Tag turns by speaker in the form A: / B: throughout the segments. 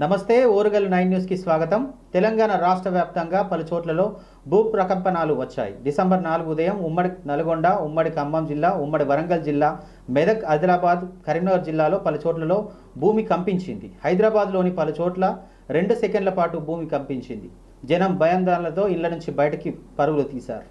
A: నమస్తే ఓరుగల్ 9 న్యూస్ కి స్వాగతం. తెలంగాణ రాష్ట్ర వ్యాప్తంగా పలు చోట్లలో భూ ప్రకంపనాలు వచ్చాయి. డిసెంబర్ 4 ఉదయం ఉమ్మడి నల్గొండ, ఉమ్మడి ఖమ్మం జిల్లా, ఉమ్మడి వరంగల్ జిల్లా, మెదక్, ఆదిలాబాద్, కరీంనగర్ జిల్లాలో పలు చోట్లలో భూమి కంపించింది. హైదరాబాద్లోని పలు చోట్ల 2 సెకండ్ల పాటు భూమి కంపించింది. జనం భయాందోళనలతో ఇళ్ల నుంచి బయటికి పరుగులు తీశారు.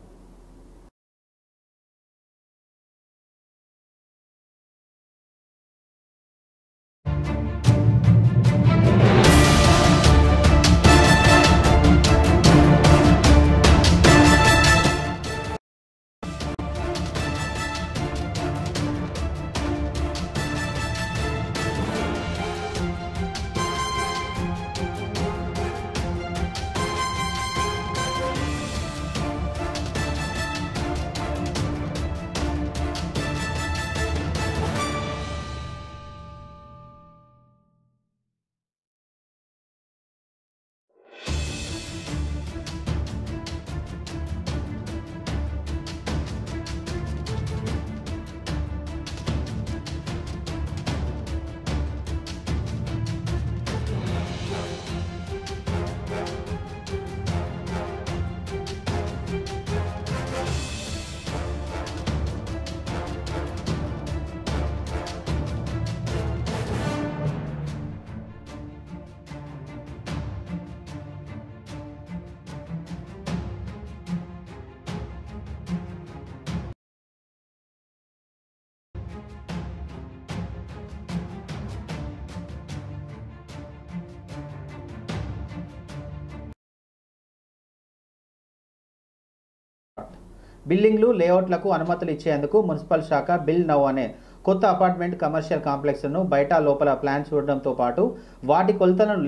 A: బిల్డింగ్లు, లేఅవుట్లకు అనుమతులు ఇచ్చేందుకు మున్సిపల్ శాఖ బిల్ నౌ అనే కొత్త అపార్ట్మెంట్ కమర్షియల్ కాంప్లెక్స్ను బయట లోపల ప్లాన్ చూడడంతో పాటు వాటి కొలతలను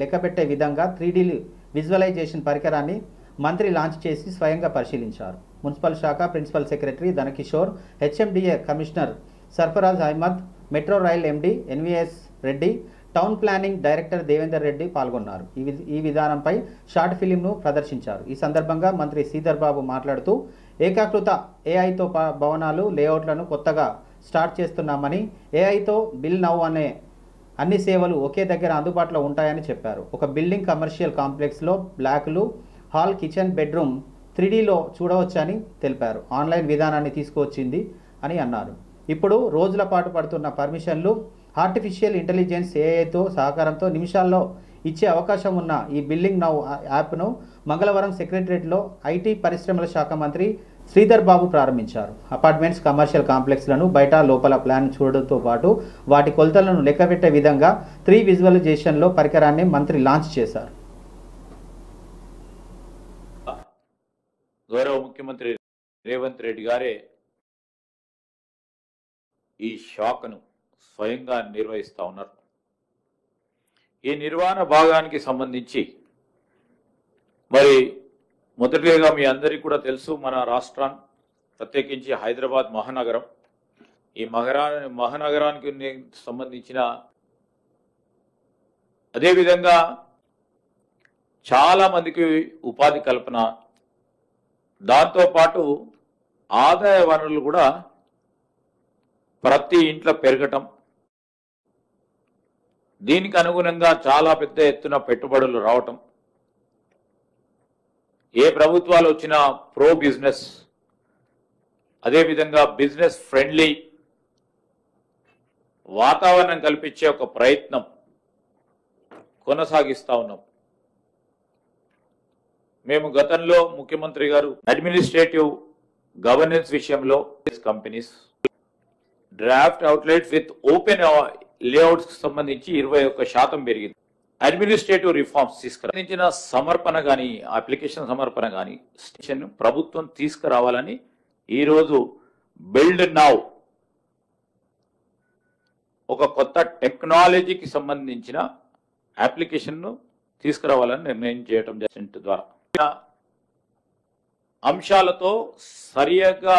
A: లెక్కపెట్టే విధంగా 3D విజువలైజేషన్ పరికరాన్ని మంత్రి లాంచ్ చేసి స్వయంగా పరిశీలించారు. మున్సిపల్ శాఖ principal secretary Dana Kishore, HMDA commissioner Sarfaraz Ahmed, metro rail MD NVS Reddy, town planning director Devender Reddy పాల్గొన్నారు. ఈ విధానంపై షార్ట్ ఫిలింను ప్రదర్శించారు. ఈ సందర్భంగా మంత్రి శ్రీధర్ బాబు మాట్లాడుతూ ఏకాకృత ఏఐతో భవనాలు, లేఅవుట్లను కొత్తగా స్టార్ట్ చేస్తున్నామని, ఏఐతో బిల్ నౌ అనే అన్ని సేవలు ఒకే దగ్గర అందుబాటులో ఉంటాయని చెప్పారు. ఒక బిల్డింగ్ కమర్షియల్ కాంప్లెక్స్లో బ్లాక్లు, హాల్, కిచెన్, బెడ్రూమ్ 3Dలో చూడవచ్చని తెలిపారు. ఆన్లైన్ విధానాన్ని తీసుకువచ్చింది అని అన్నారు. ఇప్పుడు రోజుల పాటు పడుతున్న పర్మిషన్లు ఆర్టిఫిషియల్ ఇంటెలిజెన్స్ ఏఐతో సహకారంతో నిమిషాల్లో ఇచ్చే అవకాశం ఉన్న ఈ బిల్డింగ్ నౌ యాప్ను మంగళవారం సెక్రటరియట్లో ఐటీ పరిశ్రమల శాఖ మంత్రి శ్రీధర్ బాబు ప్రారంభించారు. అపార్ట్మెంట్స్, కమర్షియల్ కాంప్లెక్స్లను బయట లోపల ప్లాన్ చూడడంతో పాటు వాటి కొలతలను లెక్కపెట్టే విధంగా 3 విజువలైజేషన్లో పరికరాన్ని మంత్రి లాంచ్ చేశారు.
B: గౌరవ ముఖ్యమంత్రి రేవంత్ రెడ్డి గారే ఈ శాఖను స్వయంగా నిర్వహిస్తూ ఉన్నారు. ఈ నిర్వహణ భాగానికి సంబంధించి మరి మొదటిగా మీ అందరికీ కూడా తెలుసు, మన రాష్ట్రం ప్రత్యేకించి హైదరాబాద్ మహానగరం, ఈ మహానగరానికి సంబంధించిన అదేవిధంగా చాలామందికి ఉపాధి కల్పన, దాంతోపాటు ఆదాయ వనరులు కూడా ప్రతి ఇంట్లో పెరగటం, దీనికి అనుగుణంగా చాలా పెద్ద ఎత్తున పెట్టుబడులు రావటం, ఏ ప్రభుత్వాలు వచ్చినా ప్రో బిజినెస్, అదేవిధంగా బిజినెస్ ఫ్రెండ్లీ వాతావరణం కల్పించే ఒక ప్రయత్నం కొనసాగిస్తూ ఉన్నాం. మేము గతంలో ముఖ్యమంత్రి గారు అడ్మినిస్ట్రేటివ్ గవర్నెన్స్ విషయంలో companies draft outlets with open layouts సంబంధించి 21% పెరిగింది. అడ్మినిస్ట్రేటివ్ రిఫార్మ్స్ తీసుకురావాల్సిన సమర్పణ కానీ, అప్లికేషన్ సమర్పణ కానీ స్టేషన్ ప్రభుత్వం తీసుకురావాలని ఈరోజు బిల్డ్ నౌ ఒక కొత్త టెక్నాలజీకి సంబంధించిన అప్లికేషన్ను తీసుకురావాలని నిర్ణయం చేయడం జరిగింది. ద్వారా అంశాలతో సరిగా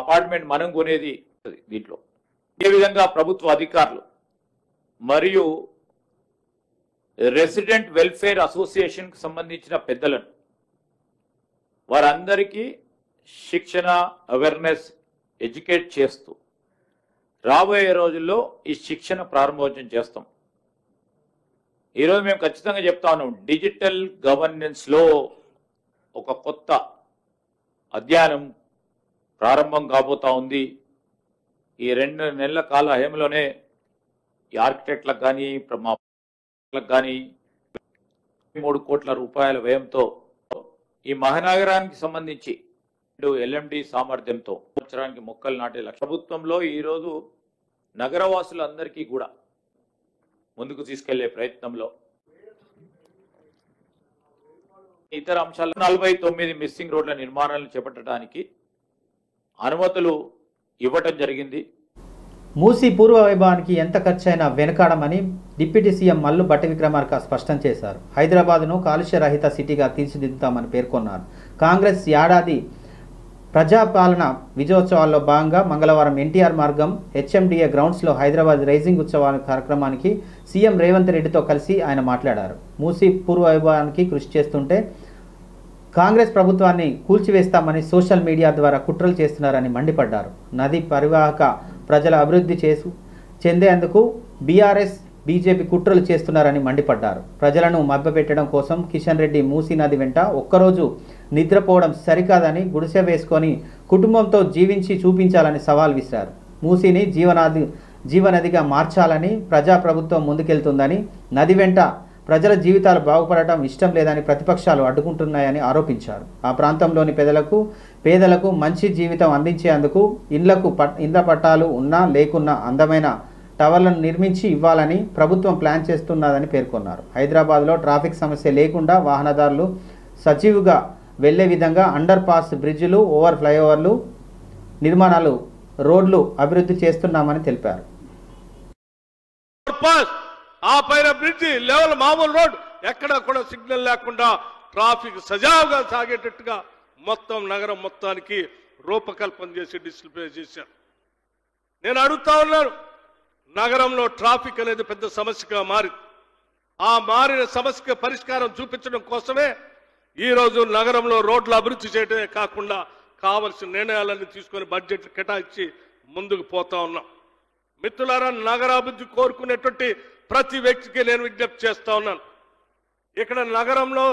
B: అపార్ట్మెంట్ మనం కొనేది దీంట్లో ఏ విధంగా ప్రభుత్వ అధికారులు మరియు రెసిడెంట్ వెల్ఫేర్ అసోసియేషన్కి సంబంధించిన పెద్దలను వారందరికీ శిక్షణ, అవేర్నెస్, ఎడ్యుకేట్ చేస్తూ రాబోయే రోజుల్లో ఈ శిక్షణ ప్రారంభోత్సవం చేస్తాం. ఈరోజు మేము ఖచ్చితంగా చెప్తా ఉన్నాం, డిజిటల్ గవర్నెన్స్లో ఒక కొత్త అధ్యయనం ప్రారంభం కాబోతా ఉంది. ఈ 2 నెలల కాల హయంలోనే ఈ ఆర్కిటెక్ట్లకు కానీ కానీ 3 కోట్ల రూపాయల వ్యయంతో ఈ మహానగరానికి సంబంధించి LMD సామర్థ్యంతో సంవత్సరానికి మొక్కలు నాటే లక్ష్యం ప్రభుత్వంలో ఈరోజు నగరవాసులందరికీ కూడా ముందుకు తీసుకెళ్లే ప్రయత్నంలో ఇతర అంశాలు 49 మిస్సింగ్ రోడ్ల నిర్మాణాలను చేపట్టడానికి అనుమతులు ఇవ్వటం జరిగింది.
A: మూసీ పూర్వ వైభవానికి ఎంత ఖర్చైనా వెనకాడమని డిప్యూటీ సీఎం మల్లు భట్టి విక్రమార్క స్పష్టం చేశారు. హైదరాబాద్ను కాలుష్య రహిత సిటీగా తీర్చిదిద్దుతామని పేర్కొన్నారు. కాంగ్రెస్ ఏడాది ప్రజాపాలన విజయోత్సవాల్లో భాగంగా మంగళవారం ఎన్టీఆర్ మార్గం HMDA గ్రౌండ్స్లో హైదరాబాద్ రైజింగ్ ఉత్సవాల కార్యక్రమానికి సీఎం రేవంత్ రెడ్డితో కలిసి ఆయన మాట్లాడారు. మూసీ పూర్వ వైభవానికి కృషి చేస్తుంటే కాంగ్రెస్ ప్రభుత్వాన్ని కూల్చివేస్తామని సోషల్ మీడియా ద్వారా కుట్రలు చేస్తున్నారని మండిపడ్డారు. నది పరివాహక ప్రజల అభివృద్ధి చెందేందుకు బీఆర్ఎస్ బీజేపీ కుట్రలు చేస్తున్నారని మండిపడ్డారు. ప్రజలను మభ్యపెట్టడం కోసం కిషన్ రెడ్డి మూసీ నది వెంట ఒక్కరోజు నిద్రపోవడం సరికాదని గుడిసె వేసుకొని కుటుంబంతో జీవించి చూపించాలని సవాల్ విసిరారు. మూసీని జీవనదిగా మార్చాలని ప్రజాప్రభుత్వం ముందుకెళ్తుందని, నది వెంట ప్రజల జీవితాలు బాగుపడటం ఇష్టం లేదని ప్రతిపక్షాలు అడ్డుకుంటున్నాయని ఆరోపించారు. ఆ ప్రాంతంలోని పేదలకు మంచి జీవితం అందించేందుకు ఇండ్ల పట్టాలు ఉన్నా లేకున్నా అందమైన టవర్లను నిర్మించి ఇవ్వాలని ప్రభుత్వం ప్లాన్ చేస్తున్నదని పేర్కొన్నారు. హైదరాబాద్లో ట్రాఫిక్ సమస్య లేకుండా వాహనదారులు సజీవుగా వెళ్లే విధంగా అండర్ పాస్, బ్రిడ్జిలు, ఓవర్ ఫ్లైఓవర్లు నిర్మాణాలు, రోడ్లు అభివృద్ధి చేస్తున్నామని తెలిపారు.
C: ఆ పైన బ్రిడ్జి లెవెల్ మామూలు రోడ్ ఎక్కడ కూడా సిగ్నల్ లేకుండా ట్రాఫిక్ సజావుగా సాగేటట్టుగా మొత్తం నగరం మొత్తానికి రూపకల్పన చేసి డిస్ప్లే చేశారు. నేను అడుగుతా ఉన్నాను, నగరంలో ట్రాఫిక్ అనేది పెద్ద సమస్యగా మారింది. ఆ మారిన సమస్యకు పరిష్కారం చూపించడం కోసమే ఈరోజు నగరంలో రోడ్ల అభివృద్ధి చేయడమే కాకుండా కావలసిన నిర్ణయాలన్నీ తీసుకొని బడ్జెట్లు కేటాయించి ముందుకు పోతా ఉన్నాం. మిత్రులారా, నగరాభివృద్ధి కోరుకునేటువంటి ప్రతి వ్యక్తికి నేను విజ్ఞప్తి చేస్తా ఉన్నాను. ఇక్కడ నగరంలో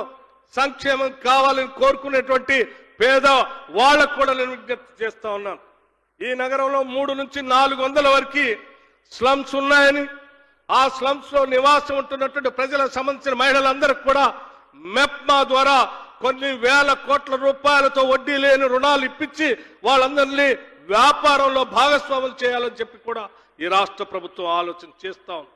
C: సంక్షేమం కావాలని కోరుకునేటువంటి పేద వాళ్ళకు కూడా నేను విజ్ఞప్తి చేస్తా ఉన్నాను. ఈ నగరంలో 300 నుంచి 400 వరకు స్లమ్స్ ఉన్నాయని, ఆ స్లమ్స్ లో నివాసం ఉంటున్నటువంటి ప్రజలకు సంబంధించిన మహిళలందరికీ కూడా మెప్మా ద్వారా కొన్ని వేల కోట్ల రూపాయలతో వడ్డీ లేని రుణాలు ఇప్పించి వాళ్ళందరినీ వ్యాపారంలో భాగస్వాములు చేయాలని చెప్పి కూడా ఈ రాష్ట్ర ప్రభుత్వం ఆలోచన చేస్తా ఉంది.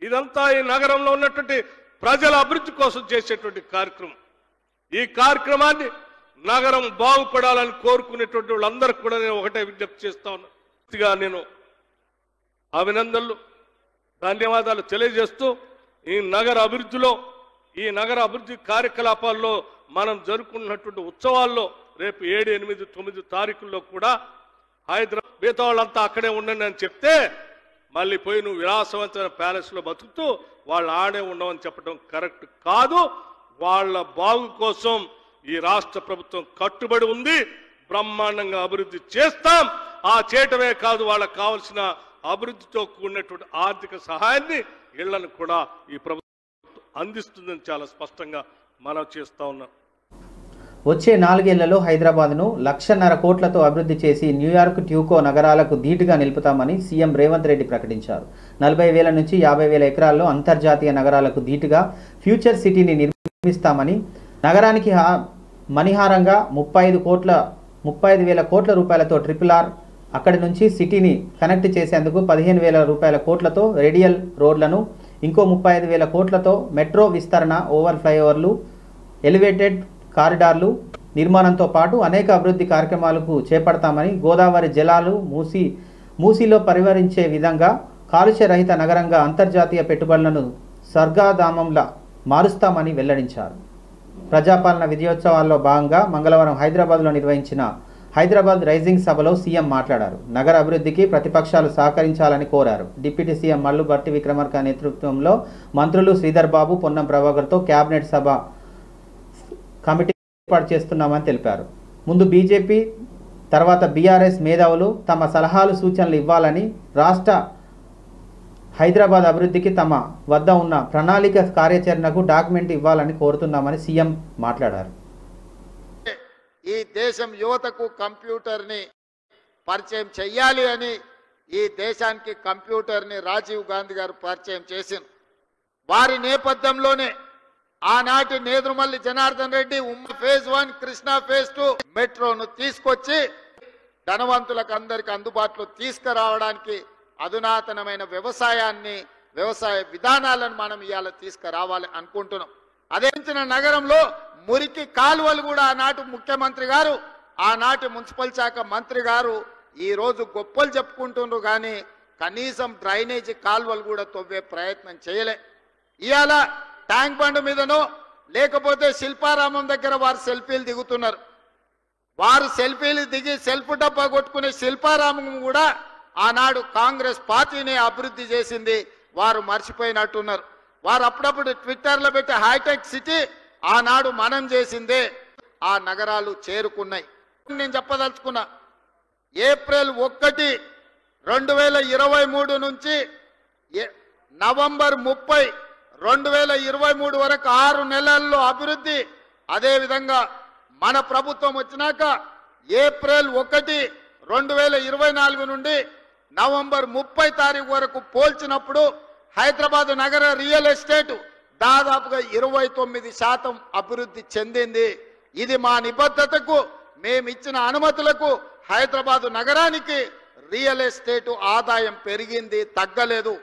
C: ఇదంతా ఈ నగరంలో ఉన్నటువంటి ప్రజల అభివృద్ధి కోసం చేసేటువంటి కార్యక్రమం. ఈ కార్యక్రమాన్ని నగరం బాగుపడాలని కోరుకునేటువంటి వాళ్ళందరికీ కూడా నేను ఒకటే విజ్ఞప్తి చేస్తా ఉన్నాను. నేను అభినందనలు, ధన్యవాదాలు తెలియజేస్తూ ఈ నగర అభివృద్ధిలో, ఈ నగర అభివృద్ధి కార్యకలాపాల్లో మనం జరుపుకున్నటువంటి ఉత్సవాల్లో రేపు 7, 8, 9 తారీఖుల్లో కూడా హైదరాబాద్ మిగతా వాళ్ళంతా అక్కడే ఉండండి అని చెప్తే మళ్ళీ పోయి నువ్వు విలాసవంతమైన ప్యాలెస్లో బతుకుతూ వాళ్ళు ఆడే ఉండవని చెప్పడం కరెక్ట్ కాదు. వాళ్ళ బాగు కోసం ఈ రాష్ట్ర ప్రభుత్వం కట్టుబడి ఉంది. బ్రహ్మాండంగా అభివృద్ధి చేస్తాం. ఆ చేయటమే కాదు, వాళ్ళకు కావాల్సిన అభివృద్ధితో కూడినటువంటి ఆర్థిక సహాయాన్ని, ఇళ్లను కూడా ఈ ప్రభుత్వం అందిస్తుందని చాలా స్పష్టంగా మనం చేస్తా ఉన్నాం.
A: వచ్చే 4 ఏళ్లలో హైదరాబాద్ను 1,50,000 కోట్లతో అభివృద్ధి చేసి న్యూయార్క్, ట్యూకో నగరాలకు ధీటుగా నిలుపుతామని సీఎం రేవంత్ రెడ్డి ప్రకటించారు. 40,000 నుంచి 50,000 ఎకరాల్లో అంతర్జాతీయ నగరాలకు ధీటుగా ఫ్యూచర్ సిటీని నిర్మిస్తామని, నగరానికి మణిహారంగా 35,000 కోట్ల రూపాయలతో RRR, అక్కడి నుంచి సిటీని కనెక్ట్ చేసేందుకు 15,000 కోట్లతో రేడియల్ రోడ్లను, ఇంకో 35,000 కోట్లతో మెట్రో విస్తరణ, ఓవర్ ఫ్లైఓవర్లు, ఎలివేటెడ్ కారిడార్లు నిర్మాణంతో పాటు అనేక అభివృద్ధి కార్యక్రమాలకు చేపడతామని, గోదావరి జలాలు మూసీలో పరివరించే విధంగా కాలుష్య రహిత నగరంగా అంతర్జాతీయ పెట్టుబడులను స్వర్గధామంలా మారుస్తామని వెల్లడించారు. ప్రజాపాలన విజయోత్సవాల్లో భాగంగా మంగళవారం హైదరాబాద్లో నిర్వహించిన హైదరాబాద్ రైజింగ్ సభలో సీఎం మాట్లాడారు. నగర అభివృద్ధికి ప్రతిపక్షాలు సహకరించాలని కోరారు. డిప్యూటీ సీఎం మల్లు భట్టి విక్రమార్క నేతృత్వంలో మంత్రులు శ్రీధర్ బాబు, పొన్నం ప్రభాకర్తో కేబినెట్ సభ కమిటీ ఏర్పాటు చేస్తున్నామని తెలిపారు. ముందు బీజేపీ, తర్వాత బీఆర్ఎస్ మేధావులు తమ సలహాలు, సూచనలు ఇవ్వాలని రాష్ట్ర హైదరాబాద్ అభివృద్ధికి తమ వద్ద ఉన్న ప్రణాళిక కార్యాచరణకు డాక్యుమెంట్ ఇవ్వాలని కోరుతున్నామని సీఎం మాట్లాడారు.
D: ఈ దేశం యువతకు కంప్యూటర్ని పరిచయం చెయ్యాలి అని ఈ దేశానికి కంప్యూటర్ని రాజీవ్ గాంధీ గారు పరిచయం చేసింది. వారి నేపథ్యంలోనే ఆనాటి నేదురుమల్లి జనార్దన్ రెడ్డి ఫేజ్ 1 కృష్ణా ఫేజ్ 2 మెట్రోను తీసుకొచ్చి ధనవంతులకు అందరికి అందుబాటులో తీసుకురావడానికి అధునాతనమైన వ్యవసాయ విధానాలను మనం ఇవాళ తీసుకురావాలి అనుకుంటున్నాం. అదే నగరంలో మురికి కాలువలు కూడా ఆనాటి ముఖ్యమంత్రి గారు ఆనాటి మున్సిపల్ శాఖ మంత్రి గారు ఈ రోజు గొప్పలు చెప్పుకుంటున్నారు కానీ కనీసం డ్రైనేజీ కాలువలు కూడా తవ్వే ప్రయత్నం చేయలే. ఇవాళ ట్యాంక్ బండ్ మీదనో లేకపోతే శిల్పారామం దగ్గర వారు సెల్ఫీలు దిగుతున్నారు. వారు సెల్ఫీలు దిగి సెల్ఫ్ డబ్బా కొట్టుకునే శిల్పారామం కూడా ఆనాడు కాంగ్రెస్ పార్టీని అభివృద్ధి చేసింది వారు మర్చిపోయినట్టున్నారు. వారు అప్పుడప్పుడు ట్విట్టర్లో పెట్టి హైటెక్ సిటీ ఆనాడు మనం చేసిందే ఆ నగరాలు చేరుకున్నాయి. నేను చెప్పదలుచుకున్నా, ఏప్రిల్ 1, 2023 నుంచి నవంబర్ 30, 2023 వరకు 6 నెలల్లో అభివృద్ధి. అదేవిధంగా మన ప్రభుత్వం వచ్చినాక ఏప్రిల్ 1, 2024 నుండి నవంబర్ 30 తారీఖు వరకు పోల్చినప్పుడు హైదరాబాద్ నగర రియల్ ఎస్టేట్ దాదాపుగా 29% అభివృద్ధి చెందింది. ఇది మా నిబద్ధతకు మేమిచ్చిన అనుమతులకు హైదరాబాద్ నగరానికి రియల్ ఎస్టేట్ ఆదాయం పెరిగింది, తగ్గలేదు.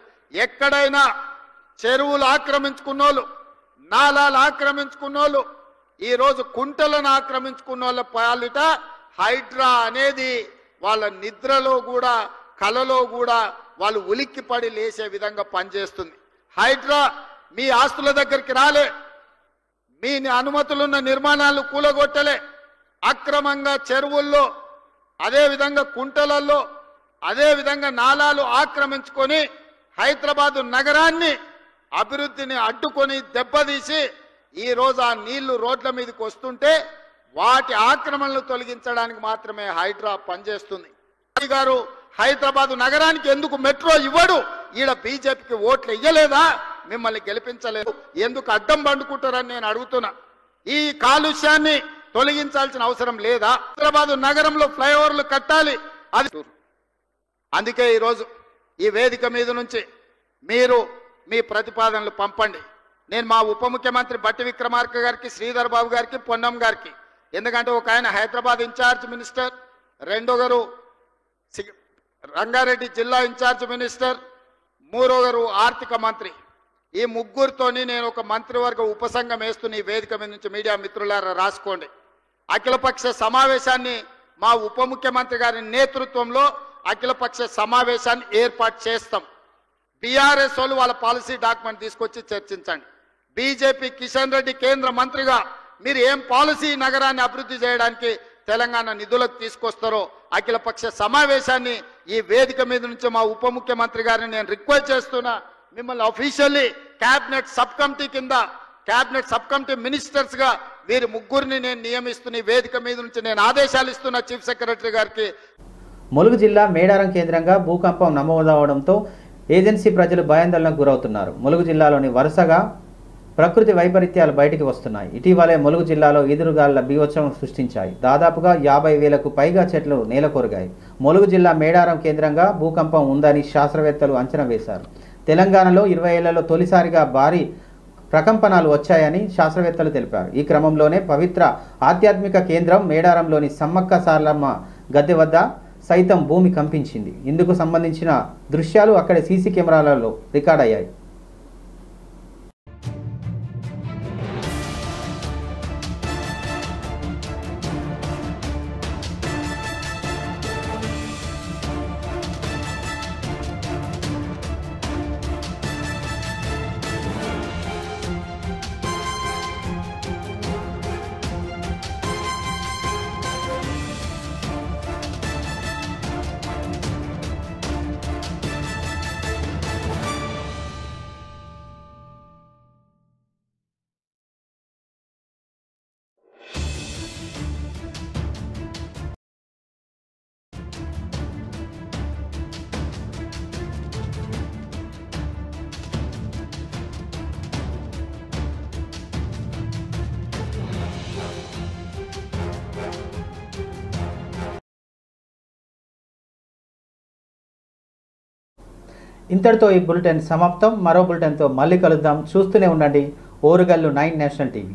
D: ఎక్కడైనా చెరువులు ఆక్రమించుకున్నోళ్ళు, నాలాలు ఆక్రమించుకున్నోళ్ళు, ఈరోజు కుంటలను ఆక్రమించుకున్నోళ్ళ పాలిట హైడ్రా అనేది వాళ్ళ నిద్రలో కూడా కలలో కూడా వాళ్ళు ఉలిక్కిపడి లేచే విధంగా పనిచేస్తుంది. హైడ్రా మీ ఆస్తుల దగ్గరికి రాలే, మీ అనుమతులున్న నిర్మాణాలు కూలగొట్టలే, అక్రమంగా చెరువుల్లో అదేవిధంగా కుంటలలో అదేవిధంగా నాలాలు ఆక్రమించుకొని హైదరాబాదు నగరాన్ని అభివృద్ధిని అడ్డుకొని దెబ్బతీసి ఈరోజు ఆ నీళ్లు రోడ్ల మీదకి వస్తుంటే వాటి ఆక్రమణలు తొలగించడానికి మాత్రమే హైడ్రా పనిచేస్తుంది. గారు హైదరాబాదు నగరానికి ఎందుకు మెట్రో ఇవ్వడు? ఈడ బీజేపీకి ఓట్లు ఇయ్యలేదా? మిమ్మల్ని గెలిపించలేదు, ఎందుకు అడ్డం పండుకుంటారని నేను అడుగుతున్నా. ఈ కాలుష్యాన్ని తొలగించాల్సిన అవసరం లేదా? హైదరాబాదు నగరంలో ఫ్లైఓవర్లు కట్టాలి. అది అందుకే ఈరోజు ఈ వేదిక మీద నుంచి మీరు మీ ప్రతిపాదనలు పంపండి. నేను మా ఉప ముఖ్యమంత్రి బట్టి విక్రమార్క గారికి, శ్రీధర్ బాబు గారికి, పొన్నం గారికి, ఎందుకంటే ఒక ఆయన హైదరాబాద్ ఇన్ఛార్జ్ మినిస్టర్, రెండోగారు రంగారెడ్డి జిల్లా ఇన్ఛార్జ్ మినిస్టర్, మూడోగారు ఆర్థిక మంత్రి. ఈ ముగ్గురితోని నేను ఒక మంత్రివర్గ ఉపసంఘం వేస్తున్న ఈ వేదిక మీద నుంచి మీడియా మిత్రులారా రాసుకోండి. అఖిలపక్ష సమావేశాన్ని మా ఉప ముఖ్యమంత్రి గారి నేతృత్వంలో అఖిలపక్ష సమావేశాన్ని ఏర్పాటు చేస్తాం. బీఆర్ఎస్ వాళ్ళు వాళ్ళ పాలసీ డాక్యుమెంట్ తీసుకొచ్చి చర్చించండి. బీజేపీ కిషన్ రెడ్డి కేంద్ర మంత్రిగా మీరు ఏం పాలసీ నగరాన్ని అభివృద్ధి చేయడానికి తెలంగాణ నిధులకు తీసుకొస్తారో అఖిలపక్ష సమావేశాన్ని ఈ వేదిక మీద నుంచి మా ఉప ముఖ్యమంత్రి గారిని నేను రిక్వెస్ట్ చేస్తున్నా. మిమ్మల్ని అఫీషియల్లీ క్యాబినెట్ సబ్ కమిటీ కింద క్యాబినెట్ సబ్ కమిటీ మినిస్టర్స్ గా వీరి ముగ్గురిని నేను నియమిస్తున్న ఈ వేదిక మీద నుంచి నేను ఆదేశాలు ఇస్తున్నా చీఫ్ సెక్రటరీ గారికి.
A: ములుగు జిల్లా మేడారం కేంద్రంగా భూకంపం నమోదవడంతో ఏజెన్సీ ప్రజలు భయాందోళనకు గురవుతున్నారు. ములుగు జిల్లాలోని వరుసగా ప్రకృతి వైపరీత్యాలు బయటికి వస్తున్నాయి. ఇటీవలే ములుగు జిల్లాలో ఈదురుగాలుల బీభత్సం సృష్టించాయి. దాదాపుగా 50,000కు పైగా చెట్లు నేలకొరిగాయి. ములుగు జిల్లా మేడారం కేంద్రంగా భూకంపం ఉందని శాస్త్రవేత్తలు అంచనా వేశారు. తెలంగాణలో 20 ఏళ్లలో తొలిసారిగా భారీ ప్రకంపనాలు వచ్చాయని శాస్త్రవేత్తలు తెలిపారు. ఈ క్రమంలోనే పవిత్ర ఆధ్యాత్మిక కేంద్రం మేడారంలోని సమ్మక్క సారలమ్మ గద్దె వద్ద సైతం భూమి కంపించింది. ఇందుకు సంబంధించిన దృశ్యాలు అక్కడి సీసీ కెమెరాలలో రికార్డ్ అయ్యాయి. ఇంతటితో ఈ బులెటిన్ సమాప్తం. మరో బులెటిన్తో మళ్ళీ కలుద్దాం. చూస్తూనే ఉండండి ఓరుగల్లు 9 నేషనల్ టీవీ.